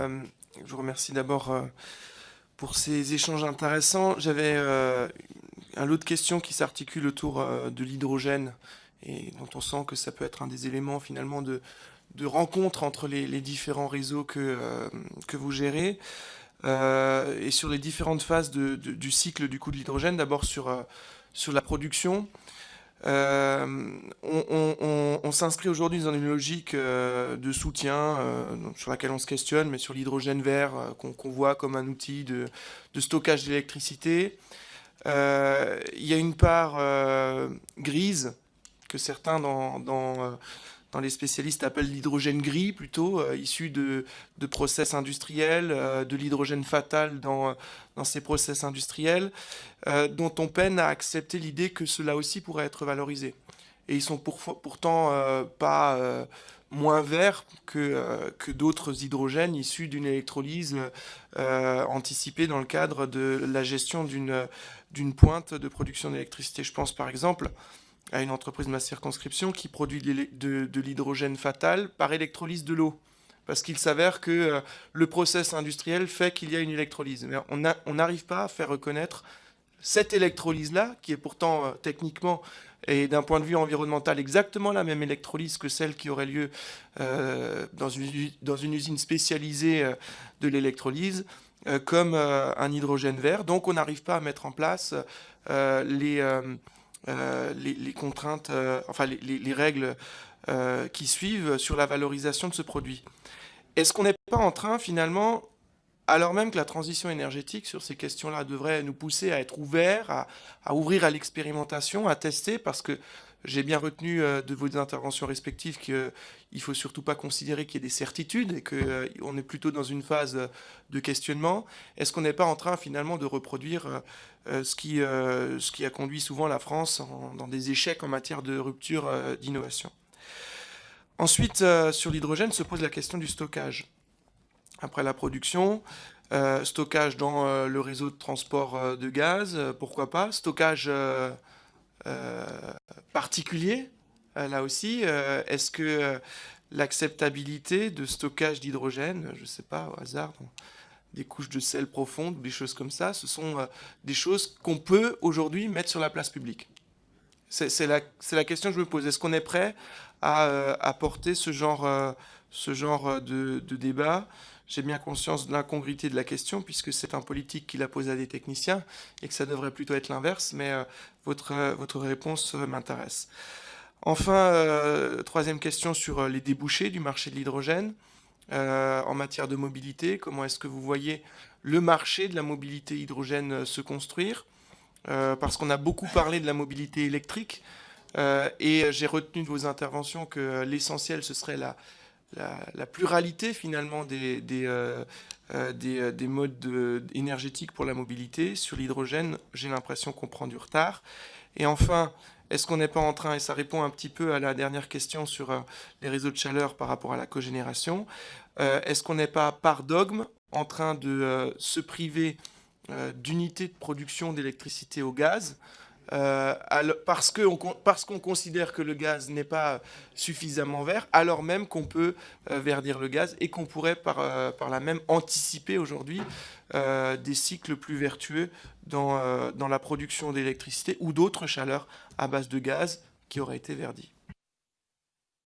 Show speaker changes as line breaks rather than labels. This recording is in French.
Euh, je vous remercie d'abord pour ces échanges intéressants. J'avais un lot de questions qui s'articulent autour de l'hydrogène et dont on sent que ça peut être un des éléments finalement de rencontre entre les différents réseaux que vous gérez et sur les différentes phases du cycle du coup de l'hydrogène. D'abord sur la production. On s'inscrit aujourd'hui dans une logique de soutien sur laquelle on se questionne, mais sur l'hydrogène vert qu'on voit comme un outil de stockage d'électricité. Il y a une part grise que certains dans les spécialistes appellent l'hydrogène gris plutôt, issu de process industriels, de l'hydrogène fatal dans ces process industriels, dont on peine à accepter l'idée que cela aussi pourrait être valorisé. Et ils sont pourtant pas moins verts que d'autres hydrogènes issus d'une électrolyse anticipée dans le cadre de la gestion d'une pointe de production d'électricité. Je pense par exemple à une entreprise de ma circonscription qui produit de l'hydrogène fatal par électrolyse de l'eau. Parce qu'il s'avère que le process industriel fait qu'il y a une électrolyse. Mais on n'arrive pas à faire reconnaître cette électrolyse-là, qui est pourtant techniquement et d'un point de vue environnemental exactement la même électrolyse que celle qui aurait lieu dans une usine spécialisée de l'électrolyse, comme un hydrogène vert. Donc on n'arrive pas à mettre en place les contraintes, enfin les règles qui suivent sur la valorisation de ce produit. Est-ce qu'on n'est pas en train finalement, alors même que la transition énergétique sur ces questions-là devrait nous pousser à être ouverts, à ouvrir à l'expérimentation, à tester, parce que j'ai bien retenu de vos interventions respectives qu'il ne faut surtout pas considérer qu'il y ait des certitudes et qu'on est plutôt dans une phase de questionnement. Est-ce qu'on n'est pas en train finalement de reproduire ce qui a conduit souvent la France dans des échecs en matière de rupture d'innovation? Ensuite, sur l'hydrogène se pose la question du stockage. Après la production, stockage dans le réseau de transport de gaz, pourquoi pas. Stockage particulier, là aussi. Est-ce que l'acceptabilité de stockage d'hydrogène, je ne sais pas, au hasard, dans des couches de sel profondes, des choses comme ça, ce sont des choses qu'on peut aujourd'hui mettre sur la place publique? C'est la question que je me pose. Est-ce qu'on est prêt à porter ce genre de débat? J'ai bien conscience de l'incongruité de la question, puisque c'est un politique qui la pose à des techniciens, et que ça devrait plutôt être l'inverse, mais votre réponse m'intéresse. Enfin, troisième question sur les débouchés du marché de l'hydrogène en matière de mobilité. Comment est-ce que vous voyez le marché de la mobilité hydrogène se construire? Parce qu'on a beaucoup parlé de la mobilité électrique, et j'ai retenu de vos interventions que l'essentiel, ce serait la pluralité finalement des modes énergétiques pour la mobilité. Sur l'hydrogène, j'ai l'impression qu'on prend du retard. Et enfin, est-ce qu'on n'est pas en train, et ça répond un petit peu à la dernière question sur les réseaux de chaleur par rapport à la cogénération, est-ce qu'on n'est pas par dogme en train de se priver d'unités de production d'électricité au gaz, parce qu'on considère que le gaz n'est pas suffisamment vert, alors même qu'on peut verdir le gaz et qu'on pourrait par là même anticiper aujourd'hui des cycles plus vertueux dans la production d'électricité ou d'autres chaleurs à base de gaz qui auraient été verdis.